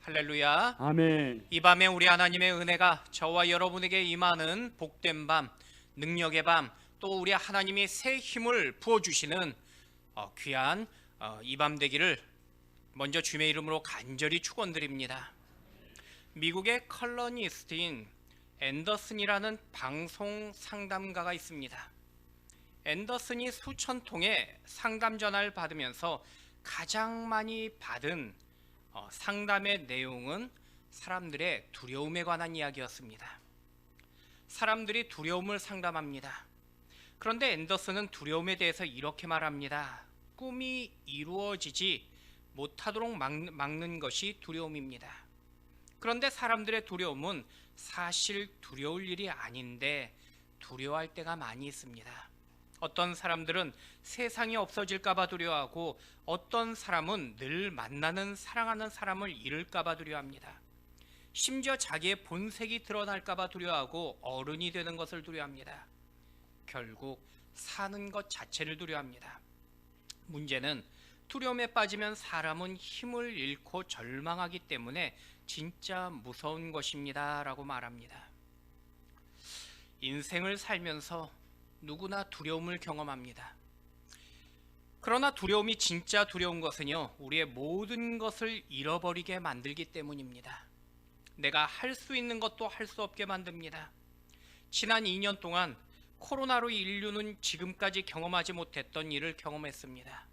할렐루야. 아멘. 이 밤에 우리 하나님의 은혜가 저와 여러분에게 임하는 복된 밤, 능력의 밤, 또 우리 하나님이 새 힘을 부어주시는 귀한 이 밤 되기를 먼저 주님의 이름으로 간절히 축원드립니다. 미국의 컬러니스트인 앤더슨이라는 방송 상담가가 있습니다. 앤더슨이 수천 통의 상담 전화를 받으면서 가장 많이 받은 상담의 내용은 사람들의 두려움에 관한 이야기였습니다. 사람들이 두려움을 상담합니다. 그런데 앤더슨은 두려움에 대해서 이렇게 말합니다. 꿈이 이루어지지 못하도록 막는 것이 두려움입니다. 그런데 사람들의 두려움은 사실 두려울 일이 아닌데 두려워할 때가 많이 있습니다. 어떤 사람들은 세상이 없어질까봐 두려워하고 어떤 사람은 늘 만나는 사랑하는 사람을 잃을까봐 두려워합니다. 심지어 자기의 본색이 드러날까봐 두려워하고 어른이 되는 것을 두려워합니다. 결국 사는 것 자체를 두려워합니다. 문제는 두려움에 빠지면 사람은 힘을 잃고 절망하기 때문에 진짜 무서운 것입니다 라고 말합니다. 인생을 살면서 누구나 두려움을 경험합니다. 그러나 두려움이 진짜 두려운 것은요, 우리의 모든 것을 잃어버리게 만들기 때문입니다. 내가 할 수 있는 것도 할 수 없게 만듭니다. 지난 2년 동안 코로나로 인류는 지금까지 경험하지 못했던 일을 경험했습니다.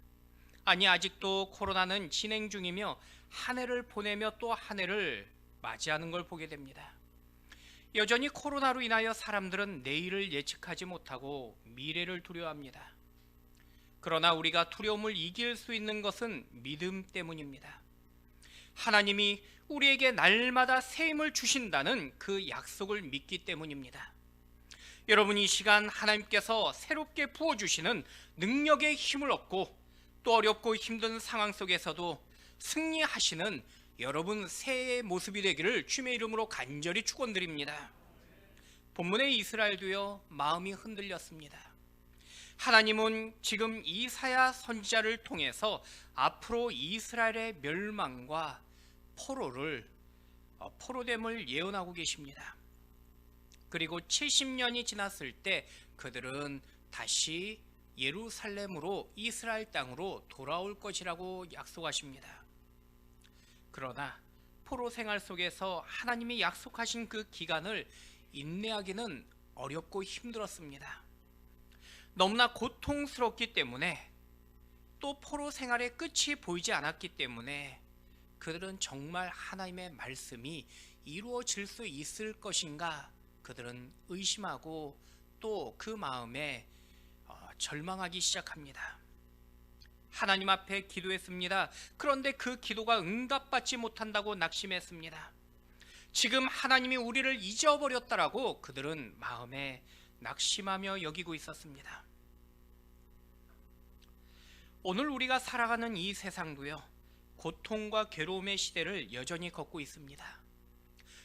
아니, 아직도 코로나는 진행 중이며 한 해를 보내며 또 한 해를 맞이하는 걸 보게 됩니다. 여전히 코로나로 인하여 사람들은 내일을 예측하지 못하고 미래를 두려워합니다. 그러나 우리가 두려움을 이길 수 있는 것은 믿음 때문입니다. 하나님이 우리에게 날마다 새 힘을 주신다는 그 약속을 믿기 때문입니다. 여러분, 이 시간 하나님께서 새롭게 부어주시는 능력의 힘을 얻고 또 어렵고 힘든 상황 속에서도 승리하시는 여러분 새해의 모습이 되기를 주님의 이름으로 간절히 축원드립니다. 본문의 이스라엘도요, 마음이 흔들렸습니다. 하나님은 지금 이사야 선지자를 통해서 앞으로 이스라엘의 멸망과 포로됨을 예언하고 계십니다. 그리고 70년이 지났을 때 그들은 다시 예루살렘으로 이스라엘 땅으로 돌아올 것이라고 약속하십니다. 그러나 포로 생활 속에서 하나님이 약속하신 그 기간을 인내하기는 어렵고 힘들었습니다. 너무나 고통스럽기 때문에 또 포로 생활의 끝이 보이지 않았기 때문에 그들은 정말 하나님의 말씀이 이루어질 수 있을 것인가 그들은 의심하고 또 그 마음에 절망하기 시작합니다. 하나님 앞에 기도했습니다. 그런데 그 기도가 응답받지 못한다고 낙심했습니다. 지금 하나님이 우리를 잊어버렸다라고 그들은 마음에 낙심하며 여기고 있었습니다. 오늘 우리가 살아가는 이 세상도요, 고통과 괴로움의 시대를 여전히 걷고 있습니다.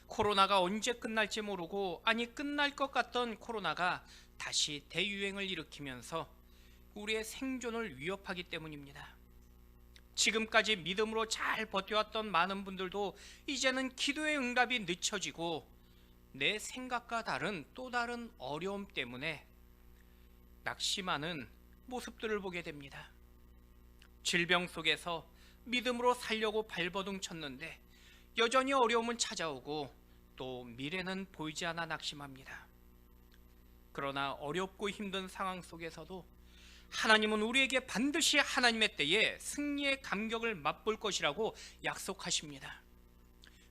코로나가 언제 끝날지 모르고, 아니 끝날 것 같던 코로나가 다시 대유행을 일으키면서 우리의 생존을 위협하기 때문입니다. 지금까지 믿음으로 잘 버텨왔던 많은 분들도 이제는 기도의 응답이 늦춰지고 내 생각과 다른 또 다른 어려움 때문에 낙심하는 모습들을 보게 됩니다. 질병 속에서 믿음으로 살려고 발버둥 쳤는데 여전히 어려움은 찾아오고 또 미래는 보이지 않아 낙심합니다. 그러나 어렵고 힘든 상황 속에서도 하나님은 우리에게 반드시 하나님의 때에 승리의 감격을 맛볼 것이라고 약속하십니다.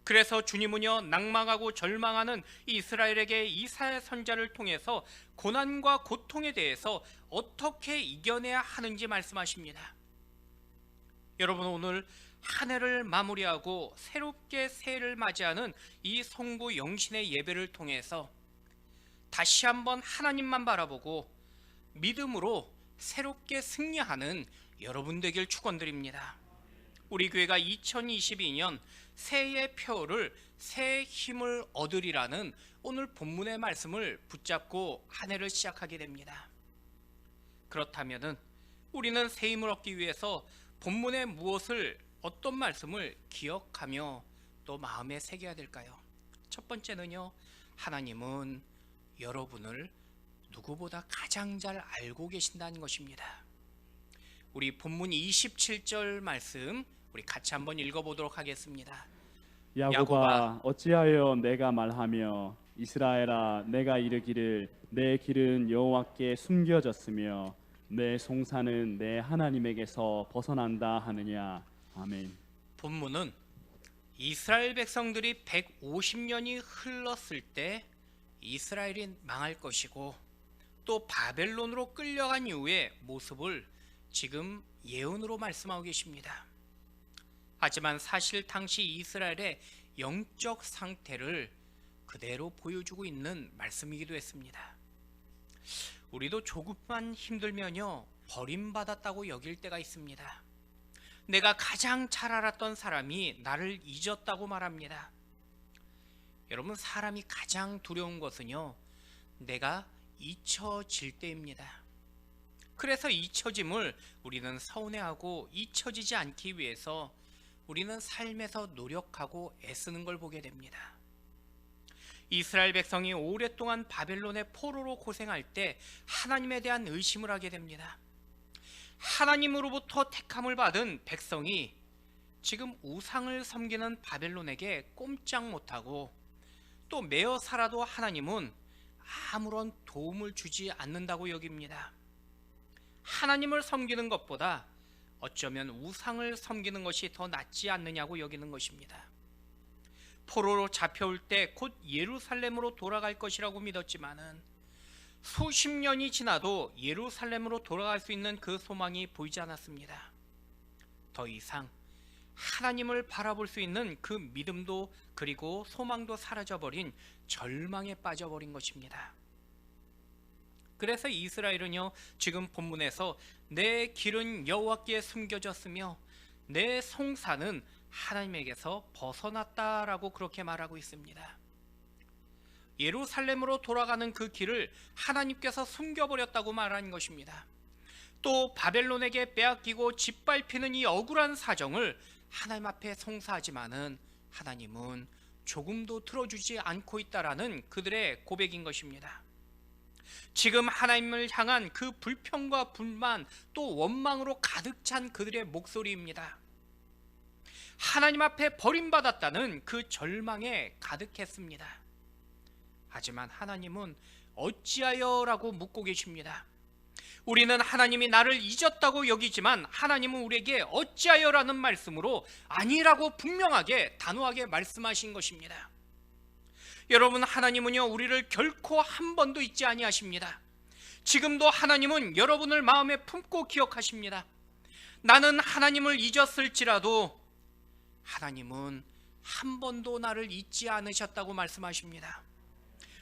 그래서 주님은요, 낭망하고 절망하는 이스라엘에게 이사야 선지자를 통해서 고난과 고통에 대해서 어떻게 이겨내야 하는지 말씀하십니다. 여러분, 오늘 한 해를 마무리하고 새롭게 새해를 맞이하는 이 성부 영신의 예배를 통해서 다시 한번 하나님만 바라보고 믿음으로 새롭게 승리하는 여러분 되길 축원드립니다. 우리 교회가 2022년 새해의 표를 새 힘을 얻으리라는 오늘 본문의 말씀을 붙잡고 한 해를 시작하게 됩니다. 그렇다면은 우리는 새 힘을 얻기 위해서 본문의 무엇을 어떤 말씀을 기억하며 또 마음에 새겨야 될까요? 첫 번째는요, 하나님은 여러분을 누구보다 가장 잘 알고 계신다는 것입니다. 우리 본문 27절 말씀 우리 같이 한번 읽어보도록 하겠습니다. 야곱아 어찌하여 내가 말하며 이스라엘아 내가 이르기를 내 길은 여호와께 숨겨졌으며 내 송사는 내 하나님에게서 벗어난다 하느냐. 아멘. 본문은 이스라엘 백성들이 150년이 흘렀을 때 이스라엘이 망할 것이고 또 바벨론으로 끌려간 이후의 모습을 지금 예언으로 말씀하고 계십니다. 하지만 사실 당시 이스라엘의 영적 상태를 그대로 보여주고 있는 말씀이기도 했습니다. 우리도 조금만 힘들면요 버림받았다고 여길 때가 있습니다. 내가 가장 잘 알았던 사람이 나를 잊었다고 말합니다. 여러분, 사람이 가장 두려운 것은요 내가 잊혀질 때입니다. 그래서 잊혀짐을 우리는 서운해하고 잊혀지지 않기 위해서 우리는 삶에서 노력하고 애쓰는 걸 보게 됩니다. 이스라엘 백성이 오랫동안 바벨론의 포로로 고생할 때 하나님에 대한 의심을 하게 됩니다. 하나님으로부터 택함을 받은 백성이 지금 우상을 섬기는 바벨론에게 꼼짝 못하고 또 매어 살아도 하나님은 아무런 도움을 주지 않는다고 여깁니다. 하나님을 섬기는 것보다 어쩌면 우상을 섬기는 것이 더 낫지 않느냐고 여기는 것입니다. 포로로 잡혀올 때 곧 예루살렘으로 돌아갈 것이라고 믿었지만은 수십 년이 지나도 예루살렘으로 돌아갈 수 있는 그 소망이 보이지 않았습니다. 더 이상 하나님을 바라볼 수 있는 그 믿음도 그리고 소망도 사라져버린 절망에 빠져버린 것입니다. 그래서 이스라엘은요 지금 본문에서 내 길은 여호와께 숨겨졌으며 내 송사는 하나님에게서 벗어났다라고 그렇게 말하고 있습니다. 예루살렘으로 돌아가는 그 길을 하나님께서 숨겨버렸다고 말하는 것입니다. 또 바벨론에게 빼앗기고 짓밟히는 이 억울한 사정을 하나님 앞에 송사하지만은 하나님은 조금도 들어주지 않고 있다라는 그들의 고백인 것입니다. 지금 하나님을 향한 그 불평과 불만 또 원망으로 가득 찬 그들의 목소리입니다. 하나님 앞에 버림받았다는 그 절망에 가득했습니다. 하지만 하나님은 어찌하여 라고 묻고 계십니다. 우리는 하나님이 나를 잊었다고 여기지만 하나님은 우리에게 어찌하여 라는 말씀으로 아니라고 분명하게 단호하게 말씀하신 것입니다. 여러분, 하나님은요 우리를 결코 한 번도 잊지 아니하십니다. 지금도 하나님은 여러분을 마음에 품고 기억하십니다. 나는 하나님을 잊었을지라도 하나님은 한 번도 나를 잊지 않으셨다고 말씀하십니다.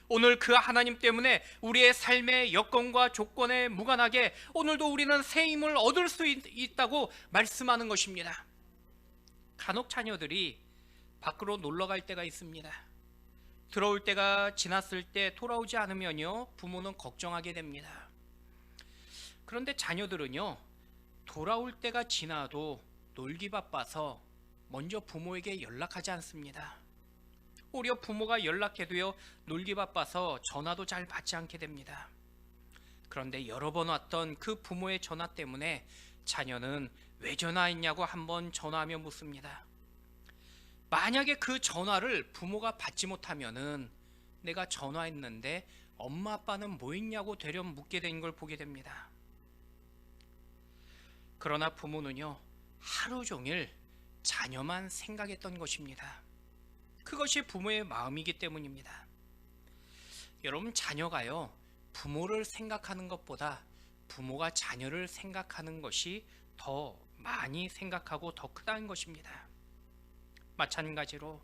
오늘 그 하나님 때문에 우리의 삶의 여건과 조건에 무관하게 오늘도 우리는 새 힘을 얻을 수 있다고 말씀하는 것입니다. 간혹 자녀들이 밖으로 놀러 갈 때가 있습니다. 들어올 때가 지났을 때 돌아오지 않으면요 부모는 걱정하게 됩니다. 그런데 자녀들은요 돌아올 때가 지나도 놀기 바빠서 먼저 부모에게 연락하지 않습니다. 오히려 부모가 연락해도요 놀기 바빠서 전화도 잘 받지 않게 됩니다. 그런데 여러 번 왔던 그 부모의 전화 때문에 자녀는 왜 전화했냐고 한번 전화하며 묻습니다. 만약에 그 전화를 부모가 받지 못하면은 내가 전화했는데 엄마 아빠는 뭐 했냐고 되려 묻게 된 걸 보게 됩니다. 그러나 부모는요 하루 종일 자녀만 생각했던 것입니다. 그것이 부모의 마음이기 때문입니다. 여러분, 자녀가요 부모를 생각하는 것보다 부모가 자녀를 생각하는 것이 더 많이 생각하고 더 크다는 것입니다. 마찬가지로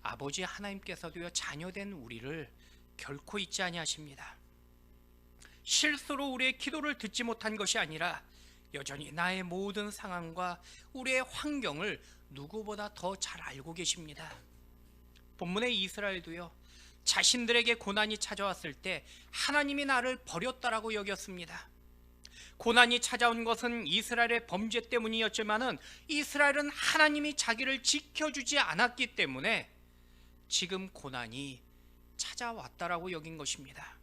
아버지 하나님께서도요 자녀된 우리를 결코 잊지 아니하십니다. 실수로 우리의 기도를 듣지 못한 것이 아니라 여전히 나의 모든 상황과 우리의 환경을 누구보다 더 잘 알고 계십니다. 본문의 이스라엘도요 자신들에게 고난이 찾아왔을 때 하나님이 나를 버렸다라고 여겼습니다. 고난이 찾아온 것은 이스라엘의 범죄 때문이었지만은 이스라엘은 하나님이 자기를 지켜주지 않았기 때문에 지금 고난이 찾아왔다라고 여긴 것입니다.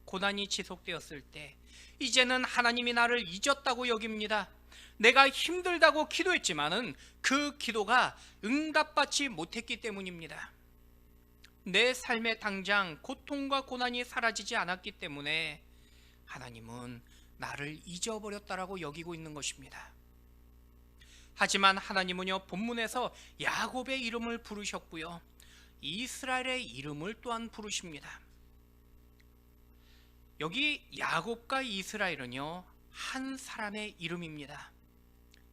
고난이 지속되었을 때 이제는 하나님이 나를 잊었다고 여깁니다. 내가 힘들다고 기도했지만은 그 기도가 응답받지 못했기 때문입니다. 내 삶에 당장 고통과 고난이 사라지지 않았기 때문에 하나님은 나를 잊어버렸다라고 여기고 있는 것입니다. 하지만 하나님은요, 본문에서 야곱의 이름을 부르셨고요, 이스라엘의 이름을 또한 부르십니다. 여기 야곱과 이스라엘은요, 한 사람의 이름입니다.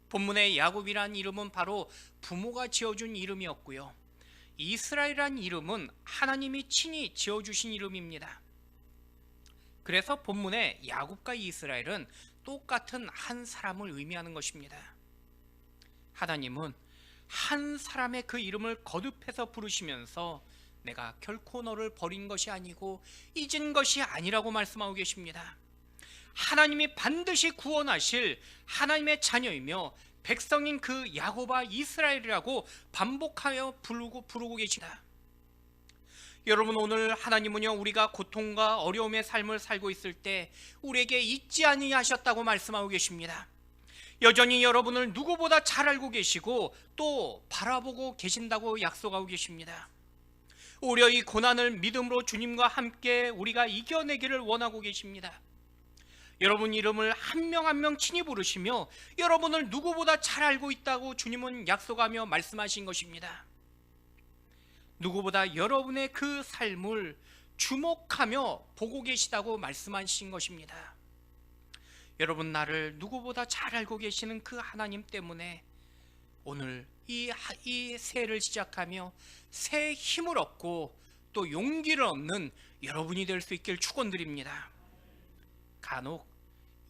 본문의 야곱이란 이름은 바로 부모가 지어준 이름이었고요, 이스라엘이란 이름은 하나님이 친히 지어주신 이름입니다. 그래서 본문의 야곱과 이스라엘은 똑같은 한 사람을 의미하는 것입니다. 하나님은 한 사람의 그 이름을 거듭해서 부르시면서 내가 결코 너를 버린 것이 아니고 잊은 것이 아니라고 말씀하고 계십니다. 하나님이 반드시 구원하실 하나님의 자녀이며 백성인 그 야곱아 이스라엘이라고 반복하여 부르고 계십니다. 여러분, 오늘 하나님은요, 우리가 고통과 어려움의 삶을 살고 있을 때 우리에게 잊지 아니하셨다고 말씀하고 계십니다. 여전히 여러분을 누구보다 잘 알고 계시고 또 바라보고 계신다고 약속하고 계십니다. 오히려 이 고난을 믿음으로 주님과 함께 우리가 이겨내기를 원하고 계십니다. 여러분 이름을 한 명 한 명 친히 부르시며 여러분을 누구보다 잘 알고 있다고 주님은 약속하며 말씀하신 것입니다. 누구보다 여러분의 그 삶을 주목하며 보고 계시다고 말씀하신 것입니다. 여러분, 나를 누구보다 잘 알고 계시는 그 하나님 때문에 오늘 이 새해를 시작하며 새 힘을 얻고 또 용기를 얻는 여러분이 될 수 있길 축원드립니다. 간혹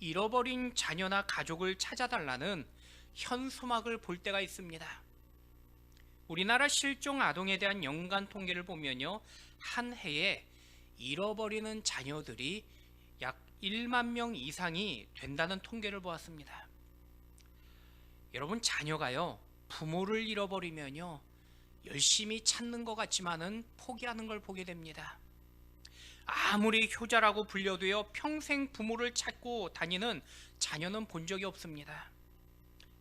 잃어버린 자녀나 가족을 찾아달라는 현수막을 볼 때가 있습니다. 우리나라 실종 아동에 대한 연간 통계를 보면요, 한 해에 잃어버리는 자녀들이 약 1만 명 이상이 된다는 통계를 보았습니다. 여러분, 자녀가요, 부모를 잃어버리면요, 열심히 찾는 것 같지만은 포기하는 걸 보게 됩니다. 아무리 효자라고 불려도요, 평생 부모를 찾고 다니는 자녀는 본 적이 없습니다.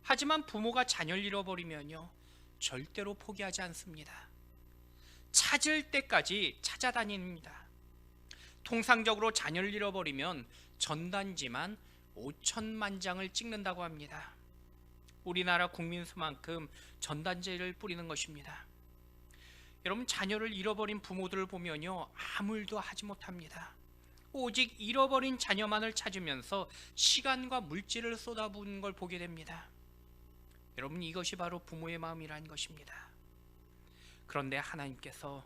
하지만 부모가 자녀를 잃어버리면요, 절대로 포기하지 않습니다. 찾을 때까지 찾아다닙니다. 통상적으로 자녀를 잃어버리면 전단지만 5천만 장을 찍는다고 합니다. 우리나라 국민수만큼 전단지를 뿌리는 것입니다. 여러분, 자녀를 잃어버린 부모들을 보면요, 아무 일도 하지 못합니다. 오직 잃어버린 자녀만을 찾으면서 시간과 물질을 쏟아부은 걸 보게 됩니다. 여러분, 이것이 바로 부모의 마음이라는 것입니다. 그런데 하나님께서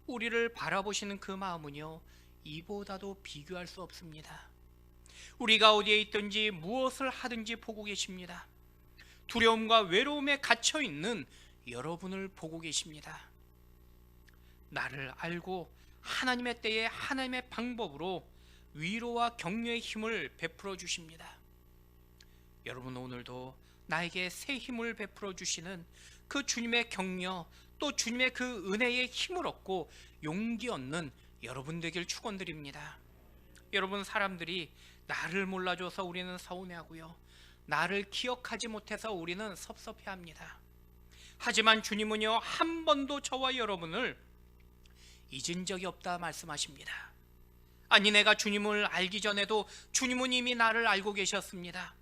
우리를 바라보시는 그 마음은요, 이보다도 비교할 수 없습니다. 우리가 어디에 있든지 무엇을 하든지 보고 계십니다. 두려움과 외로움에 갇혀 있는 여러분을 보고 계십니다. 나를 알고 하나님의 때에 하나님의 방법으로 위로와 격려의 힘을 베풀어 주십니다. 여러분, 오늘도 나에게 새 힘을 베풀어 주시는 그 주님의 격려, 또 주님의 그 은혜의 힘을 얻고 용기 얻는 여러분 되길 축원드립니다. 여러분, 사람들이 나를 몰라줘서 우리는 서운해하고요, 나를 기억하지 못해서 우리는 섭섭해합니다. 하지만 주님은요, 한 번도 저와 여러분을 잊은 적이 없다 말씀하십니다. 아니, 내가 주님을 알기 전에도 주님은 이미 나를 알고 계셨습니다.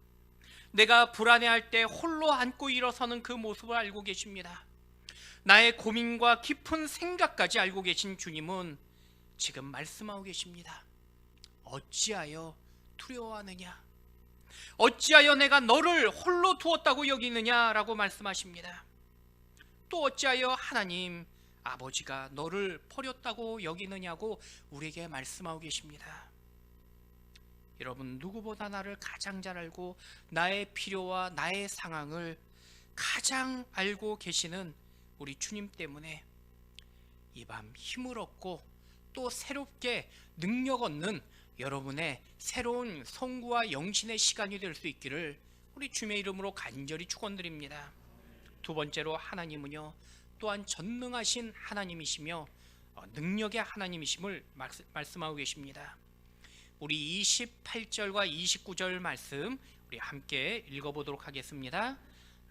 내가 불안해할 때 홀로 앉고 일어서는 그 모습을 알고 계십니다. 나의 고민과 깊은 생각까지 알고 계신 주님은 지금 말씀하고 계십니다. 어찌하여 두려워하느냐? 어찌하여 내가 너를 홀로 두었다고 여기느냐라고 말씀하십니다. 또 어찌하여 하나님 아버지가 너를 버렸다고 여기느냐고 우리에게 말씀하고 계십니다. 여러분, 누구보다 나를 가장 잘 알고 나의 필요와 나의 상황을 가장 알고 계시는 우리 주님 때문에 이 밤 힘을 얻고 또 새롭게 능력 얻는 여러분의 새로운 성구와 영신의 시간이 될 수 있기를 우리 주님의 이름으로 간절히 축원드립니다. 두 번째로 하나님은요 또한 전능하신 하나님이시며 능력의 하나님이심을 말씀하고 계십니다. 우리 28절과 29절 말씀 우리 함께 읽어보도록 하겠습니다.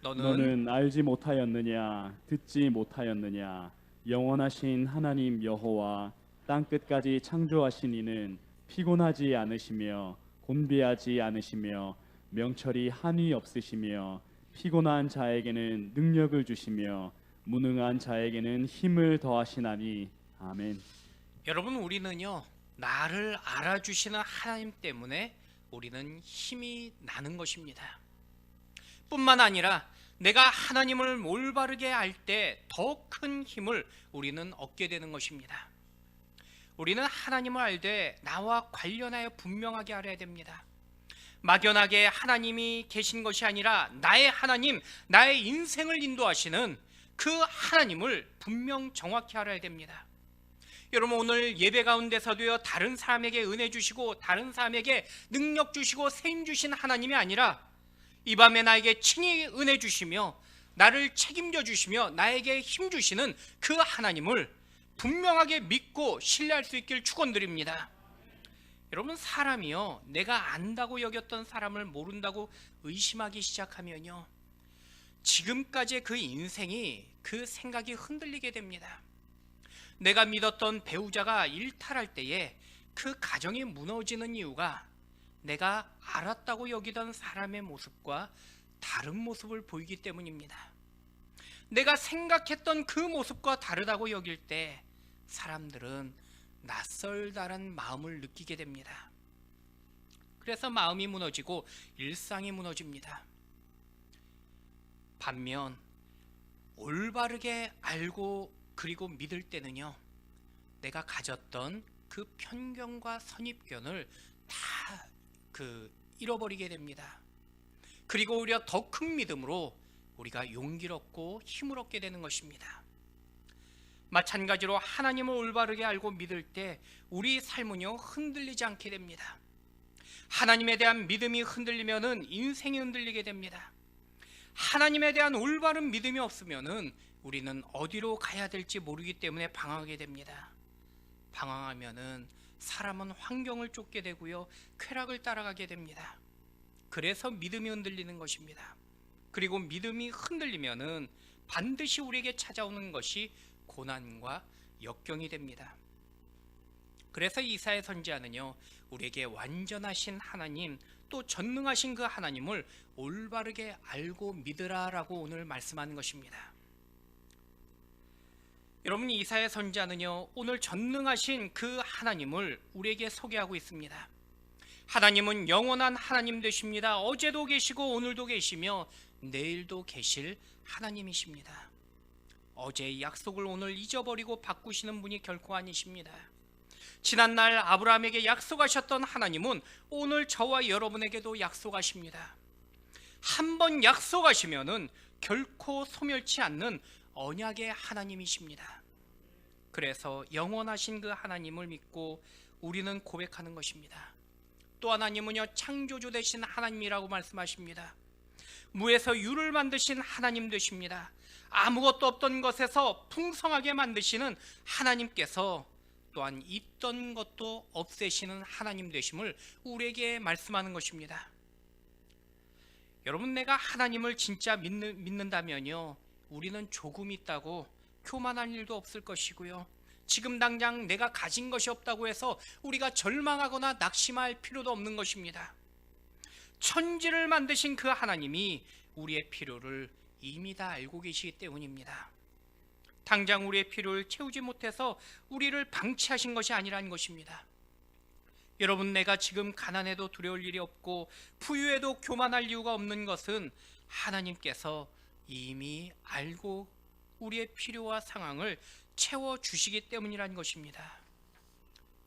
너는 알지 못하였느냐 듣지 못하였느냐 영원하신 하나님 여호와 땅 끝까지 창조하신 이는 피곤하지 않으시며 곤비하지 않으시며 명철이 한이 없으시며 피곤한 자에게는 능력을 주시며 무능한 자에게는 힘을 더하시나니 아멘. 여러분, 우리는요 나를 알아주시는 하나님 때문에 우리는 힘이 나는 것입니다. 뿐만 아니라 내가 하나님을 올바르게 알 때 더 큰 힘을 우리는 얻게 되는 것입니다. 우리는 하나님을 알되 나와 관련하여 분명하게 알아야 됩니다. 막연하게 하나님이 계신 것이 아니라 나의 하나님, 나의 인생을 인도하시는 그 하나님을 분명 정확히 알아야 됩니다. 여러분, 오늘 예배 가운데서도요 다른 사람에게 은혜 주시고 다른 사람에게 능력 주시고 세임 주신 하나님이 아니라 이 밤에 나에게 친히 은혜 주시며 나를 책임져 주시며 나에게 힘 주시는 그 하나님을 분명하게 믿고 신뢰할 수 있길 축원드립니다. 여러분, 사람이요 내가 안다고 여겼던 사람을 모른다고 의심하기 시작하면요 지금까지의 그 인생이 그 생각이 흔들리게 됩니다. 내가 믿었던 배우자가 일탈할 때에 그 가정이 무너지는 이유가 내가 알았다고 여기던 사람의 모습과 다른 모습을 보이기 때문입니다. 내가 생각했던 그 모습과 다르다고 여길 때 사람들은 낯설다는 마음을 느끼게 됩니다. 그래서 마음이 무너지고 일상이 무너집니다. 반면 올바르게 알고 그리고 믿을 때는요 내가 가졌던 그 편견과 선입견을 다 잃어버리게 됩니다. 그리고 오히려 더 큰 믿음으로 우리가 용기를 얻고 힘을 얻게 되는 것입니다. 마찬가지로 하나님을 올바르게 알고 믿을 때 우리 삶은요 흔들리지 않게 됩니다. 하나님에 대한 믿음이 흔들리면은 인생이 흔들리게 됩니다. 하나님에 대한 올바른 믿음이 없으면은 우리는 어디로 가야 될지 모르기 때문에 방황하게 됩니다. 방황하면은 사람은 환경을 쫓게 되고요 쾌락을 따라가게 됩니다. 그래서 믿음이 흔들리는 것입니다. 그리고 믿음이 흔들리면은 반드시 우리에게 찾아오는 것이 고난과 역경이 됩니다. 그래서 이사야 선지자는요 우리에게 완전하신 하나님 또 전능하신 그 하나님을 올바르게 알고 믿으라라고 오늘 말씀하는 것입니다. 여러분, 이사야 선지자는요 오늘 전능하신 그 하나님을 우리에게 소개하고 있습니다. 하나님은 영원한 하나님 되십니다. 어제도 계시고 오늘도 계시며 내일도 계실 하나님이십니다. 어제의 약속을 오늘 잊어버리고 바꾸시는 분이 결코 아니십니다. 지난날 아브라함에게 약속하셨던 하나님은 오늘 저와 여러분에게도 약속하십니다. 한번 약속하시면은 결코 소멸치 않는 언약의 하나님이십니다. 그래서 영원하신 그 하나님을 믿고 우리는 고백하는 것입니다. 또 하나님은요 창조주 되신 하나님이라고 말씀하십니다. 무에서 유를 만드신 하나님 되십니다. 아무것도 없던 것에서 풍성하게 만드시는 하나님께서 또한 있던 것도 없애시는 하나님 되심을 우리에게 말씀하는 것입니다. 여러분, 내가 하나님을 진짜 믿는다면요 우리는 조금 있다고 교만할 일도 없을 것이고요 지금 당장 내가 가진 것이 없다고 해서 우리가 절망하거나 낙심할 필요도 없는 것입니다. 천지를 만드신 그 하나님이 우리의 필요를 이미 다 알고 계시기 때문입니다. 당장 우리의 필요를 채우지 못해서 우리를 방치하신 것이 아니라는 것입니다. 여러분, 내가 지금 가난해도 두려울 일이 없고 부유해도 교만할 이유가 없는 것은 하나님께서 이미 알고 우리의 필요와 상황을 채워주시기 때문이라는 것입니다.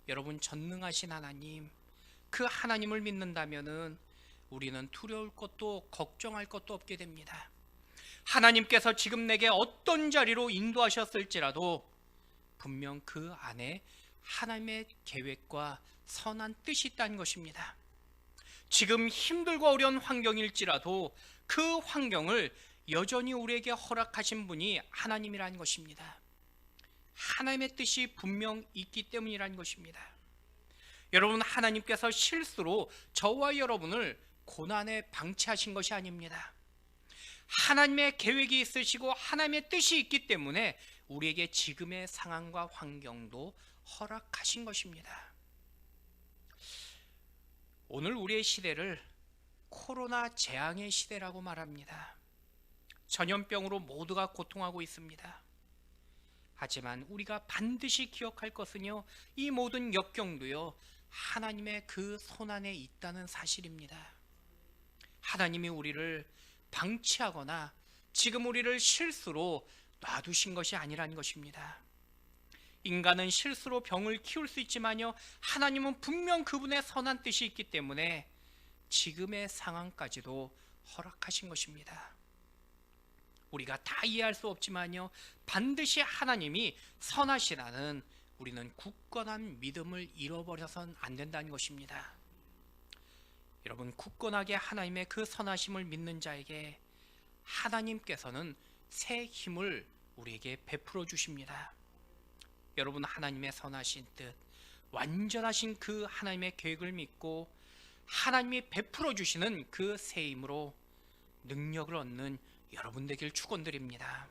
여러분, 전능하신 하나님, 그 하나님을 믿는다면은 우리는 두려울 것도 걱정할 것도 없게 됩니다. 하나님께서 지금 내게 어떤 자리로 인도하셨을지라도 분명 그 안에 하나님의 계획과 선한 뜻이 있다는 것입니다. 지금 힘들고 어려운 환경일지라도 그 환경을 여전히 우리에게 허락하신 분이 하나님이라는 것입니다. 하나님의 뜻이 분명 있기 때문이라는 것입니다. 여러분, 하나님께서 실수로 저와 여러분을 고난에 방치하신 것이 아닙니다. 하나님의 계획이 있으시고 하나님의 뜻이 있기 때문에 우리에게 지금의 상황과 환경도 허락하신 것입니다. 오늘 우리의 시대를 코로나 재앙의 시대라고 말합니다. 전염병으로 모두가 고통하고 있습니다. 하지만 우리가 반드시 기억할 것은요, 이 모든 역경도요, 하나님의 그 손안에 있다는 사실입니다. 하나님이 우리를 방치하거나 지금 우리를 실수로 놔두신 것이 아니라는 것입니다. 인간은 실수로 병을 키울 수 있지만요, 하나님은 분명 그분의 선한 뜻이 있기 때문에 지금의 상황까지도 허락하신 것입니다. 우리가 다 이해할 수 없지만요, 반드시 하나님이 선하시라는 우리는 굳건한 믿음을 잃어버려서는 안 된다는 것입니다. 여러분, 굳건하게 하나님의 그 선하심을 믿는 자에게 하나님께서는 새 힘을 우리에게 베풀어 주십니다. 여러분, 하나님의 선하신 뜻, 완전하신 그 하나님의 계획을 믿고 하나님이 베풀어 주시는 그 새 힘으로 능력을 얻는 여러분 되길 축원드립니다.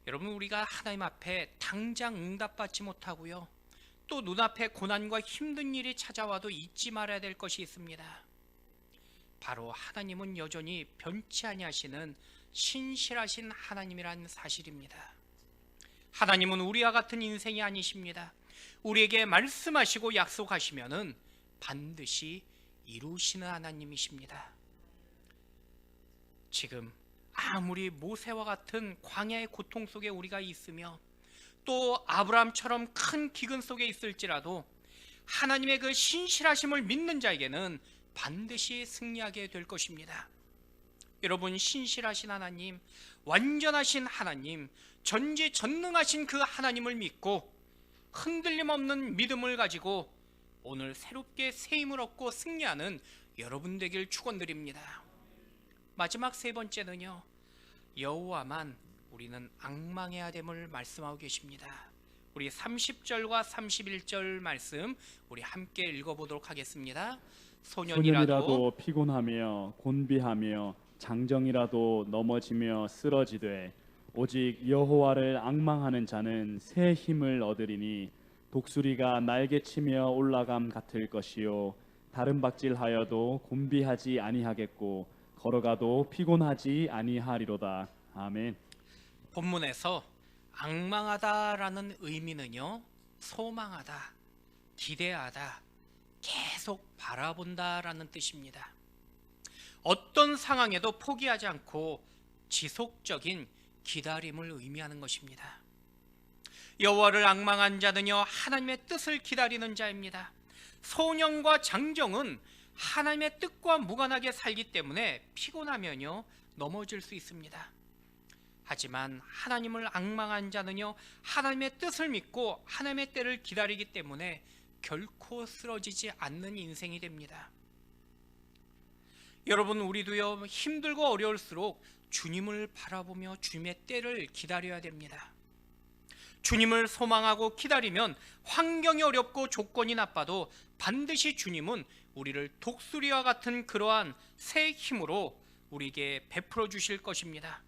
여러분, 우리가 하나님 앞에 당장 응답받지 못하고요, 또 눈앞에 고난과 힘든 일이 찾아와도 잊지 말아야 될 것이 있습니다. 바로 하나님은 여전히 변치 아니하시는 신실하신 하나님이라는 사실입니다. 하나님은 우리와 같은 인생이 아니십니다. 우리에게 말씀하시고 약속하시면은 반드시 이루시는 하나님이십니다. 지금 아무리 모세와 같은 광야의 고통 속에 우리가 있으며 또 아브라함처럼 큰 기근 속에 있을지라도 하나님의 그 신실하심을 믿는 자에게는 반드시 승리하게 될 것입니다. 여러분, 신실하신 하나님, 완전하신 하나님, 전지전능하신 그 하나님을 믿고 흔들림 없는 믿음을 가지고 오늘 새롭게 새 힘을 얻고 승리하는 여러분 되길 축원드립니다. 마지막 세 번째는요, 여호와만 우리는 앙망해야 됨을 말씀하고 계십니다. 우리 30절과 31절 말씀 우리 함께 읽어보도록 하겠습니다. 소년이라도 피곤하며 곤비하며 장정이라도 넘어지며 쓰러지되 오직 여호와를 앙망하는 자는 새 힘을 얻으리니 독수리가 날개치며 올라감 같을 것이요 다른 박질하여도 곤비하지 아니하겠고 걸어가도 피곤하지 아니하리로다. 아멘. 본문에서 앙망하다라는 의미는요, 소망하다, 기대하다, 계속 바라본다라는 뜻입니다. 어떤 상황에도 포기하지 않고 지속적인 기다림을 의미하는 것입니다. 여호와를 앙망한 자는요, 하나님의 뜻을 기다리는 자입니다. 소년과 장정은 하나님의 뜻과 무관하게 살기 때문에 피곤하면요, 넘어질 수 있습니다. 하지만 하나님을 앙망한 자는요, 하나님의 뜻을 믿고 하나님의 때를 기다리기 때문에 결코 쓰러지지 않는 인생이 됩니다. 여러분, 우리도요, 힘들고 어려울수록 주님을 바라보며 주님의 때를 기다려야 됩니다. 주님을 소망하고 기다리면 환경이 어렵고 조건이 나빠도 반드시 주님은 우리를 독수리와 같은 그러한 새 힘으로 우리에게 베풀어 주실 것입니다.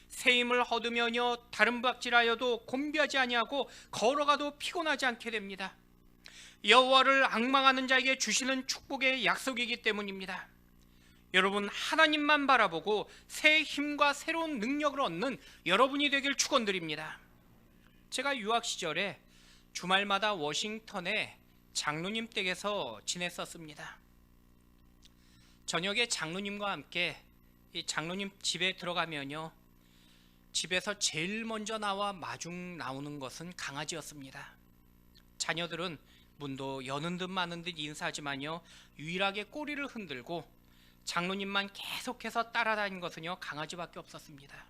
새 힘을 얻으면요, 다른 박질하여도 곤비하지 아니하고 걸어가도 피곤하지 않게 됩니다. 여호와를 앙망하는 자에게 주시는 축복의 약속이기 때문입니다. 여러분, 하나님만 바라보고 새 힘과 새로운 능력을 얻는 여러분이 되길 축원드립니다. 제가 유학 시절에 주말마다 워싱턴에 장로님 댁에서 지냈었습니다. 저녁에 장로님과 함께 이 장로님 집에 들어가면요, 집에서 제일 먼저 나와 마중 나오는 것은 강아지였습니다. 자녀들은 문도 여는 듯 마는 듯 인사하지만요, 유일하게 꼬리를 흔들고 장로님만 계속해서 따라다닌 것은요, 강아지밖에 없었습니다.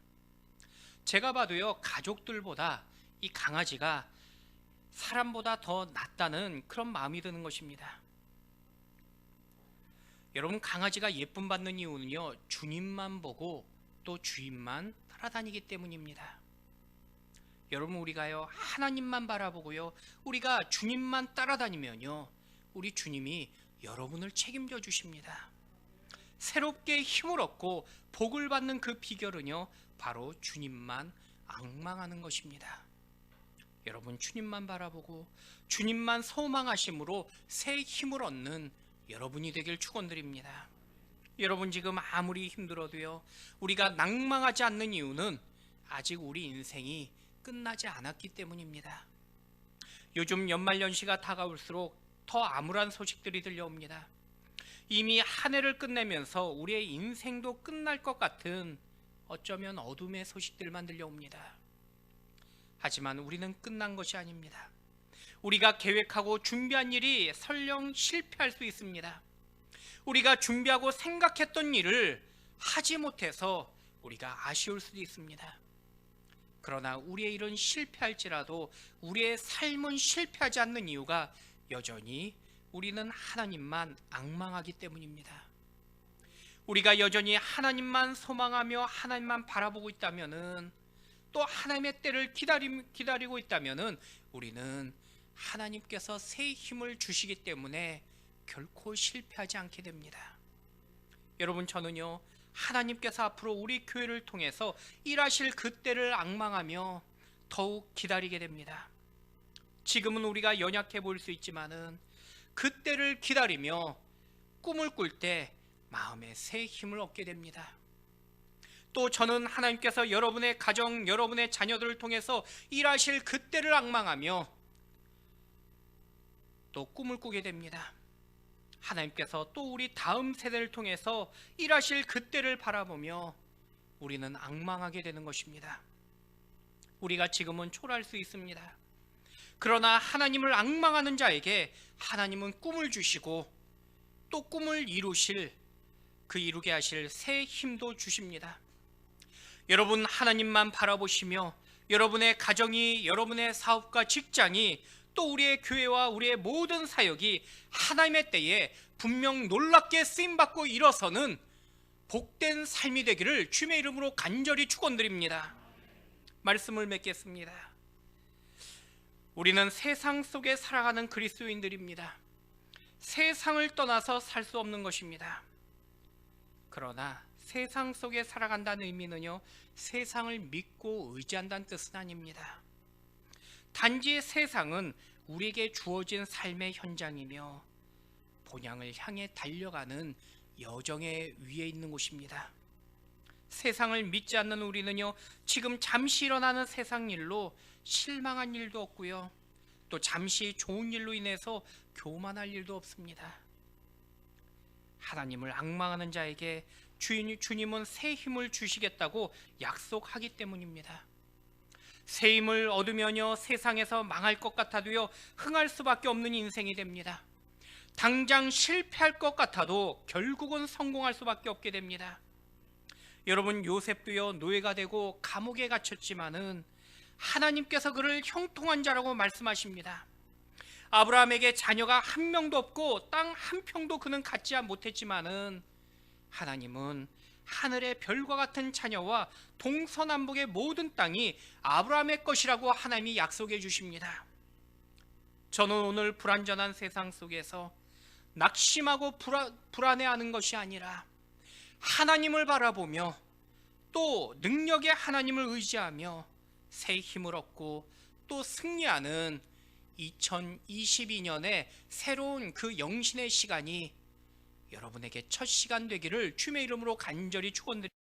제가 봐도요, 가족들보다 이 강아지가 사람보다 더 낫다는 그런 마음이 드는 것입니다. 여러분, 강아지가 예쁨 받는 이유는요, 주님만 보고 또 주인만 따라다니기 때문입니다. 여러분, 우리가요, 하나님만 바라보고요, 우리가 주님만 따라다니면요, 우리 주님이 여러분을 책임져 주십니다. 새롭게 힘을 얻고 복을 받는 그 비결은요, 바로 주님만 앙망하는 것입니다. 여러분, 주님만 바라보고 주님만 소망하심으로 새 힘을 얻는 여러분이 되길 축원드립니다. 여러분, 지금 아무리 힘들어도요, 우리가 낭망하지 않는 이유는 아직 우리 인생이 끝나지 않았기 때문입니다. 요즘 연말연시가 다가올수록 더 암울한 소식들이 들려옵니다. 이미 한 해를 끝내면서 우리의 인생도 끝날 것 같은 어쩌면 어둠의 소식들만 들려옵니다. 하지만 우리는 끝난 것이 아닙니다. 우리가 계획하고 준비한 일이 설령 실패할 수 있습니다. 우리가 준비하고 생각했던 일을 하지 못해서 우리가 아쉬울 수도 있습니다. 그러나 우리의 일은 실패할지라도 우리의 삶은 실패하지 않는 이유가 여전히 우리는 하나님만 앙망하기 때문입니다. 우리가 여전히 하나님만 소망하며 하나님만 바라보고 있다면은, 또 하나님의 때를 기다리고 있다면은, 우리는 하나님께서 새 힘을 주시기 때문에 결코 실패하지 않게 됩니다. 여러분, 저는요, 하나님께서 앞으로 우리 교회를 통해서 일하실 그 때를 앙망하며 더욱 기다리게 됩니다. 지금은 우리가 연약해 보일 수 있지만은 그 때를 기다리며 꿈을 꿀 때 마음에 새 힘을 얻게 됩니다. 또 저는 하나님께서 여러분의 가정, 여러분의 자녀들을 통해서 일하실 그 때를 앙망하며 또 꿈을 꾸게 됩니다. 하나님께서 또 우리 다음 세대를 통해서 일하실 그때를 바라보며 우리는 앙망하게 되는 것입니다. 우리가 지금은 초라할 수 있습니다. 그러나 하나님을 앙망하는 자에게 하나님은 꿈을 주시고 또 꿈을 이루실, 그 이루게 하실 새 힘도 주십니다. 여러분, 하나님만 바라보시며 여러분의 가정이, 여러분의 사업과 직장이, 또 우리의 교회와 우리의 모든 사역이 하나님의 때에 분명 놀랍게 쓰임받고 일어서는 복된 삶이 되기를 주님의 이름으로 간절히 축원드립니다. 말씀을 맺겠습니다. 우리는 세상 속에 살아가는 그리스도인들입니다. 세상을 떠나서 살 수 없는 것입니다. 그러나 세상 속에 살아간다는 의미는요, 세상을 믿고 의지한다는 뜻은 아닙니다. 단지 세상은 우리에게 주어진 삶의 현장이며 본향을 향해 달려가는 여정의 위에 있는 곳입니다. 세상을 믿지 않는 우리는요, 지금 잠시 일어나는 세상 일로 실망한 일도 없고요, 또 잠시 좋은 일로 인해서 교만할 일도 없습니다. 하나님을 앙망하는 자에게 주님은 새 힘을 주시겠다고 약속하기 때문입니다. 새 힘을 얻으면요, 세상에서 망할 것 같아도요, 흥할 수밖에 없는 인생이 됩니다. 당장 실패할 것 같아도 결국은 성공할 수밖에 없게 됩니다. 여러분, 요셉도요, 노예가 되고 감옥에 갇혔지만은 하나님께서 그를 형통한 자라고 말씀하십니다. 아브라함에게 자녀가 한 명도 없고 땅 한 평도 그는 갖지 못했지만은 하나님은 하늘의 별과 같은 자녀와 동서남북의 모든 땅이 아브라함의 것이라고 하나님이 약속해 주십니다. 저는 오늘 불완전한 세상 속에서 낙심하고 불안해하는 것이 아니라 하나님을 바라보며 또 능력의 하나님을 의지하며 새 힘을 얻고 또 승리하는 2022년의 새로운 그 영신의 시간이 여러분에게 첫 시간 되기를 주님의 이름으로 간절히 축원드립니다.